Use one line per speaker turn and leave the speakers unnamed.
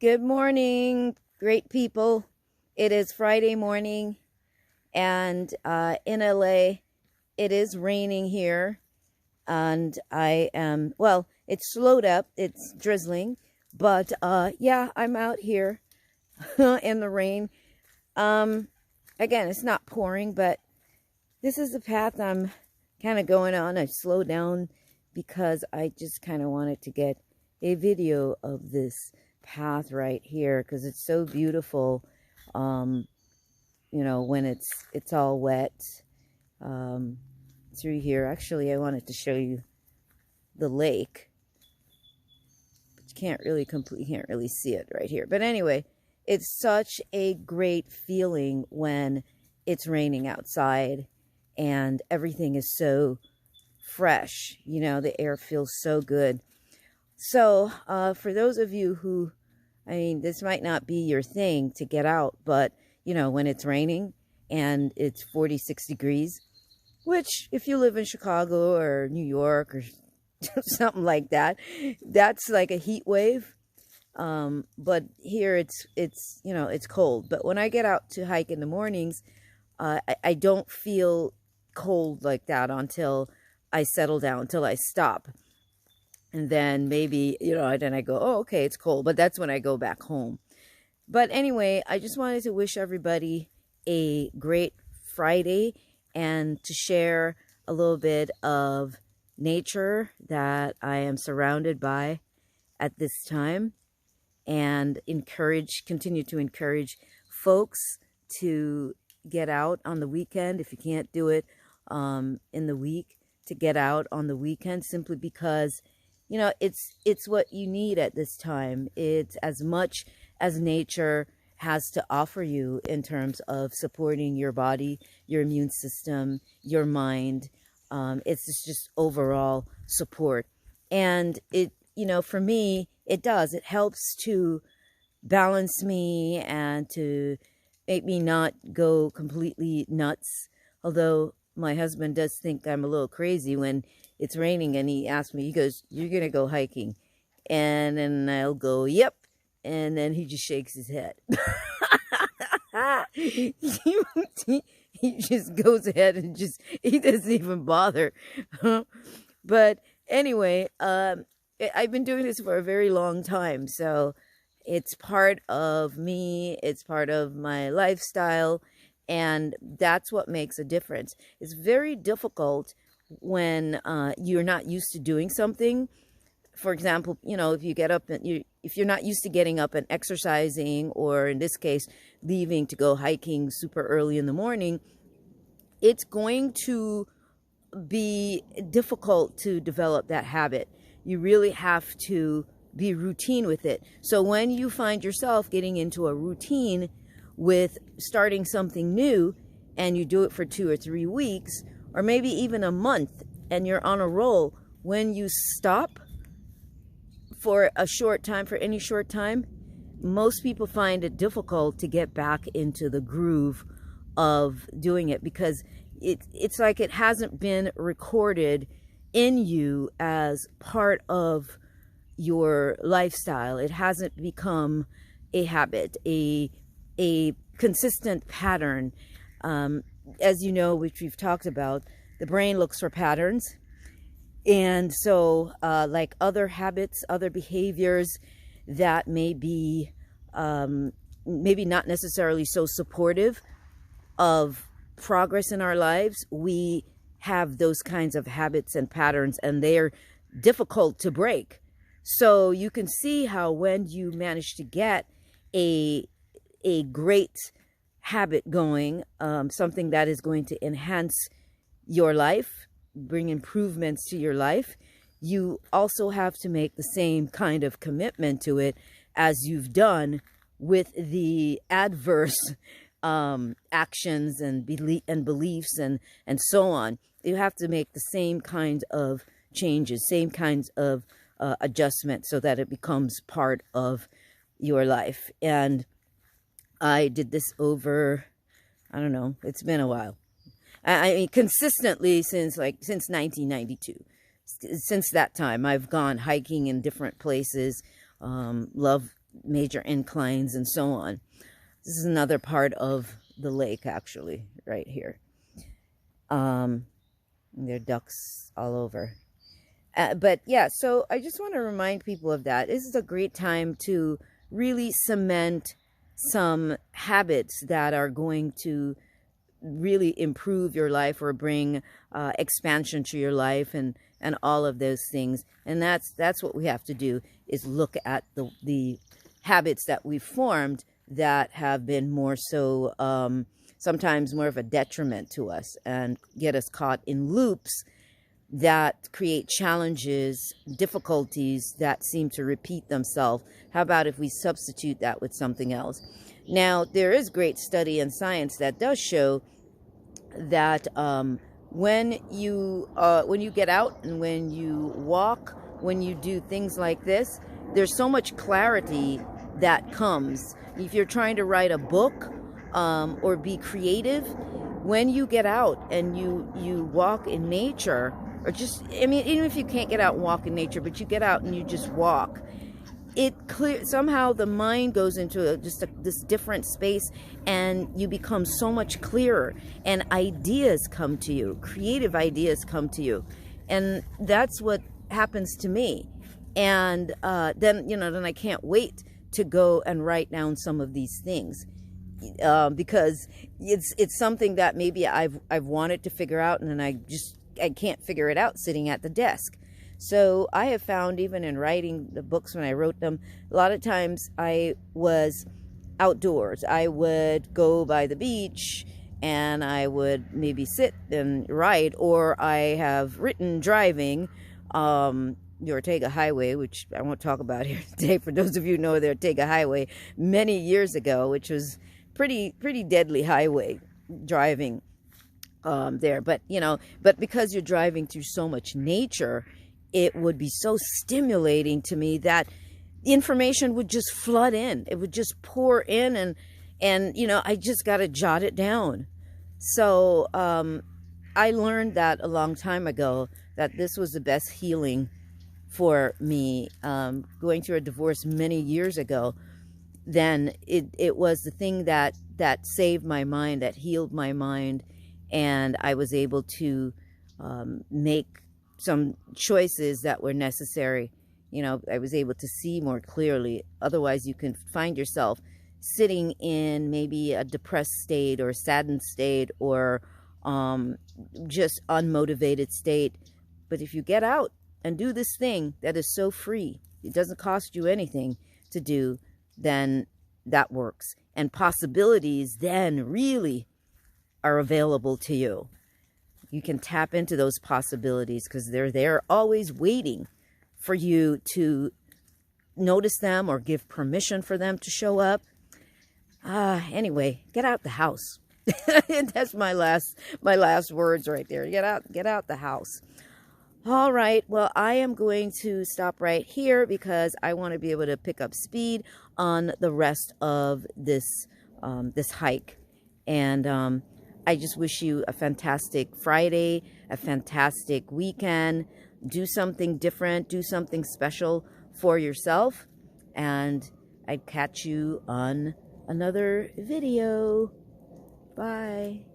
Good morning, great people. It is Friday morning, and in LA, it is raining here. And it's slowed up, it's drizzling, but yeah, I'm out here in the rain. Um, Again, it's not pouring, but this is the path I'm kind of going on. I slowed down because I just kind of wanted to get a video of this path right here because it's so beautiful. When it's all wet through here. Actually, I wanted to show you the lake, but you can't really see it right here. But anyway, it's such a great feeling when it's raining outside and everything is so fresh. The air feels so good. So for those of you who, this might not be your thing to get out, but, when it's raining and it's 46 degrees, which if you live in Chicago or New York or something like that, that's like a heat wave. But here it's cold. But when I get out to hike in the mornings, I don't feel cold like that until I settle down, until I stop. And then maybe, then I go, oh, okay, it's cold. But that's when I go back home. But anyway, I just wanted to wish everybody a great Friday and to share a little bit of nature that I am surrounded by at this time, and continue to encourage folks to get out on the weekend if you can't do it in the week, to get out on the weekend, simply because it's what you need at this time. It's as much as nature has to offer you in terms of supporting your body, your immune system, your mind. It's just overall support. And for me, it helps to balance me and to make me not go completely nuts. Although my husband does think I'm a little crazy when it's raining, and he asks me, he goes, "You're going to go hiking?" And then I'll go, "Yep." And then he just shakes his head. he just goes ahead and he doesn't even bother. But anyway, I've been doing this for a very long time. So it's part of me. It's part of my lifestyle. And that's what makes a difference. It's very difficult when you're not used to doing something. For example, if you get up and if you're not used to getting up and exercising, or in this case, leaving to go hiking super early in the morning, it's going to be difficult to develop that habit. You really have to be routine with it. So when you find yourself getting into a routine with starting something new, and you do it for 2 or 3 weeks, or maybe even a month, and you're on a roll, when you stop for any short time, most people find it difficult to get back into the groove of doing it, because it's like it hasn't been recorded in you as part of your lifestyle. It hasn't become a habit, a consistent pattern. As you know, which we've talked about, the brain looks for patterns. And so like other habits, other behaviors that may be maybe not necessarily so supportive of progress in our lives, we have those kinds of habits and patterns, and they're difficult to break. So you can see how when you manage to get a great habit going, something that is going to enhance your life, bring improvements to your life, you also have to make the same kind of commitment to it as you've done with the adverse actions and beliefs and so on. You have to make the same kind of changes, same kinds of adjustments, so that it becomes part of your life. And I did this over, I don't know, it's been a while. I mean, consistently since 1992. Since that time, I've gone hiking in different places. Love major inclines and so on. This is another part of the lake, actually, right here. There are ducks all over. But yeah, so I just want to remind people of that. This is a great time to really cement some habits that are going to really improve your life or bring expansion to your life and all of those things. And that's what we have to do, is look at the habits that we've formed that have been more so sometimes more of a detriment to us and get us caught in loops that create challenges, difficulties that seem to repeat themselves. How about if we substitute that with something else? Now, there is great study in science that does show that when you get out and when you walk, when you do things like this, there's so much clarity that comes. If you're trying to write a book or be creative, when you get out and you walk in nature, or just, I mean, even if you can't get out and walk in nature, but you get out and you just walk, somehow the mind goes into this different space, and you become so much clearer, and ideas come to you, creative ideas come to you. And that's what happens to me. And then I can't wait to go and write down some of these things, because it's something that maybe I've wanted to figure out, and then I can't figure it out sitting at the desk. So I have found, even in writing the books, when I wrote them, a lot of times I was outdoors. I would go by the beach and I would maybe sit and write, or I have written driving the Ortega Highway, which I won't talk about here today. For those of you who know the Ortega Highway, many years ago, which was pretty deadly highway driving there. But because you're driving through so much nature, it would be so stimulating to me that the information would just flood in. It would just pour in, and I just got to jot it down. So I learned that a long time ago, that this was the best healing for me. Going through a divorce many years ago, then it was the thing that saved my mind, that healed my mind, and I was able to make some choices that were necessary. I was able to see more clearly. Otherwise, you can find yourself sitting in maybe a depressed state or a saddened state, or just unmotivated state. But if you get out and do this thing that is so free, it doesn't cost you anything to do, then that works. And possibilities then really are available to you. You can tap into those possibilities, because they're there, always waiting for you to notice them or give permission for them to show up. Anyway, get out the house. That's my last words right there. Get out the house. All right. Well, I am going to stop right here, because I want to be able to pick up speed on the rest of this hike. And I just wish you a fantastic Friday, a fantastic weekend. Do something different, do something special for yourself, and I'd catch you on another video. Bye.